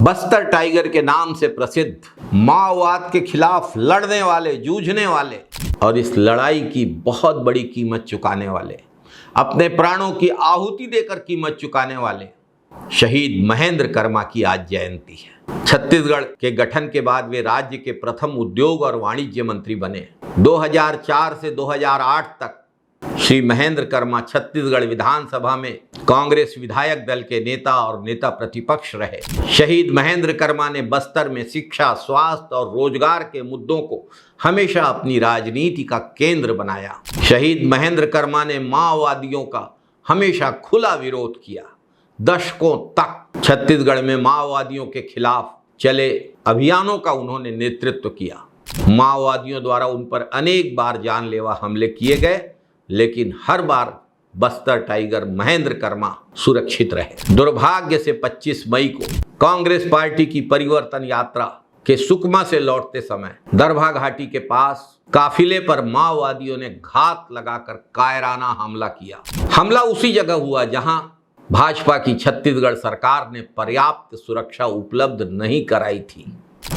Bastar tiger के नाम से प्रसिद्ध, माओवाद के खिलाफ लड़ने वाले, जूझने वाले और इस लड़ाई की बहुत बड़ी कीमत चुकाने वाले, अपने प्राणों की आहुति देकर कीमत चुकाने वाले शहीद महेंद्र कर्मा की आज जयंती है। छत्तीसगढ़ के गठन के बाद वे राज्य के प्रथम उद्योग और वाणिज्य मंत्री बने। 2004 से 2008 तक श्री महेंद्र कर्मा छत्तीसगढ़ विधानसभा में कांग्रेस विधायक दल के नेता और नेता प्रतिपक्ष रहे। शहीद महेंद्र कर्मा ने बस्तर में शिक्षा, स्वास्थ्य और रोजगार के मुद्दों को हमेशा अपनी राजनीति का केंद्र बनाया। शहीद महेंद्र कर्मा ने माओवादियों का हमेशा खुला विरोध किया। दशकों तक छत्तीसगढ़ में माओवादियों के खिलाफ चले अभियानों का उन्होंने नेतृत्व किया। माओवादियों द्वारा उन पर अनेक बार जानलेवा हमले किए गए, लेकिन हर बार बस्तर टाइगर महेंद्र कर्मा सुरक्षित रहे। दुर्भाग्य से 25 मई को कांग्रेस पार्टी की परिवर्तन यात्रा के सुकमा से लौटते समय दरभा घाटी के पास काफिले पर माओवादियों ने घात लगाकर कायराना हमला किया। हमला उसी जगह हुआ जहां भाजपा की छत्तीसगढ़ सरकार ने पर्याप्त सुरक्षा उपलब्ध नहीं कराई थी।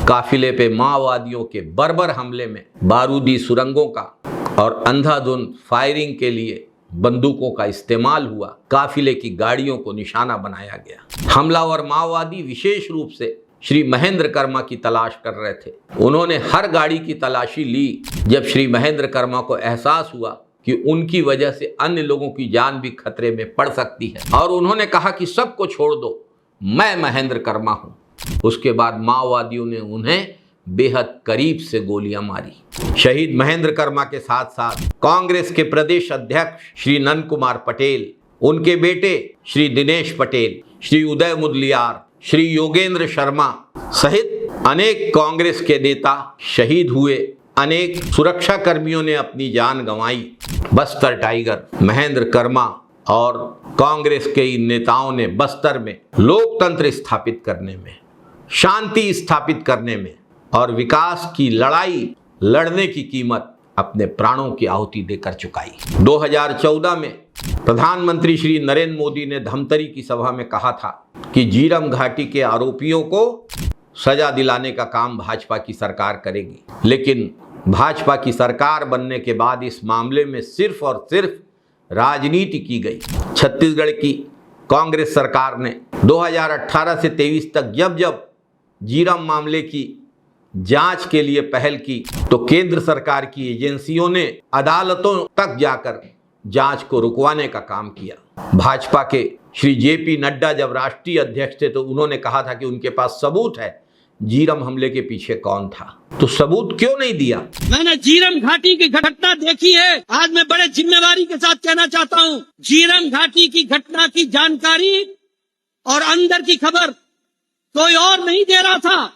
काफिले पे माओवादियों के बर्बर हमले में बारूदी सुरंगों का और अंधाधुंध फायरिंग के लिए बंदूकों का इस्तेमाल हुआ। काफिले की गाड़ियों को निशाना बनाया गया। हमलावर माओवादी विशेष रूप से श्री महेंद्र कर्मा की तलाश कर रहे थे। उन्होंने हर गाड़ी की तलाशी ली जब श्री महेंद्र कर्मा को एहसास हुआ कि उनकी वजह से अन्य लोगों की जान भी खतरे में पड़ सकती है, और उन्होंने कहा कि सबको छोड़ दो, मैं महेंद्र कर्मा हूं। उसके बाद माओवादियों ने उन्हें बेहद करीब से गोलियां मारी। शहीद महेंद्र कर्मा के साथ साथ कांग्रेस के प्रदेश अध्यक्ष श्री नंद कुमार पटेल, उनके बेटे श्री दिनेश पटेल, श्री उदय मुदलियार, श्री योगेंद्र शर्मा सहित अनेक कांग्रेस के नेता शहीद हुए। अनेक सुरक्षा कर्मियों ने अपनी जान गंवाई। बस्तर टाइगर महेंद्र कर्मा और कांग्रेस के इन नेताओं ने बस्तर में लोकतंत्र स्थापित करने में, शांति स्थापित करने में और विकास की लड़ाई लड़ने की कीमत अपने प्राणों की आहुति देकर चुकाई। 2014 में प्रधानमंत्री श्री नरेंद्र मोदी ने धमतरी की सभा में कहा था कि झीरम घाटी के आरोपियों को सजा दिलाने का काम भाजपा की सरकार करेगी, लेकिन भाजपा की सरकार बनने के बाद इस मामले में सिर्फ और सिर्फ राजनीति की गई। छत्तीसगढ़ की कांग्रेस सरकार ने 2018 से 23 तक जब जब झीरम मामले की जांच के लिए पहल की, तो केंद्र सरकार की एजेंसियों ने अदालतों तक जाकर जांच को रुकवाने का काम किया। भाजपा के श्री जेपी नड्डा जब राष्ट्रीय अध्यक्ष थे तो उन्होंने कहा था कि उनके पास सबूत है झीरम हमले के पीछे कौन था, तो सबूत क्यों नहीं दिया? मैंने झीरम घाटी की घटना देखी है। आज मैं बड़े जिम्मेवारी के साथ कहना चाहता हूँ, झीरम घाटी की घटना की जानकारी और अंदर की खबर कोई और नहीं दे रहा था।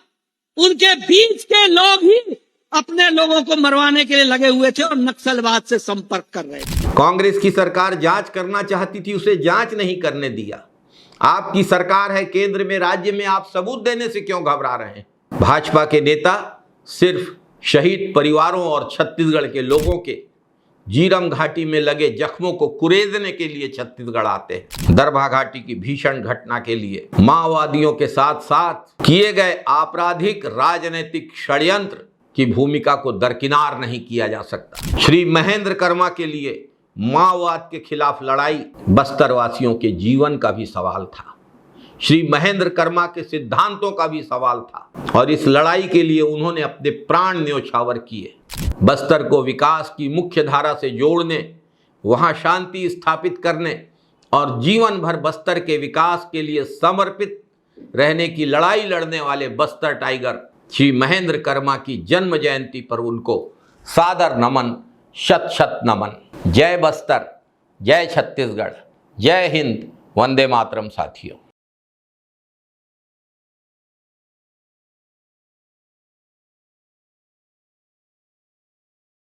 उनके बीच के लोग ही अपने लोगों को मरवाने के लिए लगे हुए थे और नक्सलवाद से संपर्क कर रहे थे। कांग्रेस की सरकार जांच करना चाहती थी, उसे जांच नहीं करने दिया। आपकी सरकार है केंद्र में, राज्य में, आप सबूत देने से क्यों घबरा रहे हैं? भाजपा के नेता सिर्फ शहीद परिवारों और छत्तीसगढ़ के लोगों के झीरम घाटी में लगे जख्मों को कुरेदने के लिए छत्तीसगढ़ आते हैं। दरभा घाटी की भीषण घटना के लिए माओवादियों के साथ साथ किए गए आपराधिक राजनीतिक षड्यंत्र की भूमिका को दरकिनार नहीं किया जा सकता। श्री महेंद्र कर्मा के लिए माओवाद के खिलाफ लड़ाई बस्तर वासियों के जीवन का भी सवाल था। श्री महेंद्र कर्मा के सिद्धांतों का भी सवाल था, और इस लड़ाई के लिए उन्होंने अपने प्राण न्योछावर किए। बस्तर को विकास की मुख्य धारा से जोड़ने, वहां शांति स्थापित करने और जीवन भर बस्तर के विकास के लिए समर्पित रहने की लड़ाई लड़ने वाले बस्तर टाइगर श्री महेंद्र कर्मा की जन्म जयंती पर उनको सादर नमन, शत शत नमन। जय बस्तर, जय छत्तीसगढ़, जय हिंद, वंदे मातरम साथियों।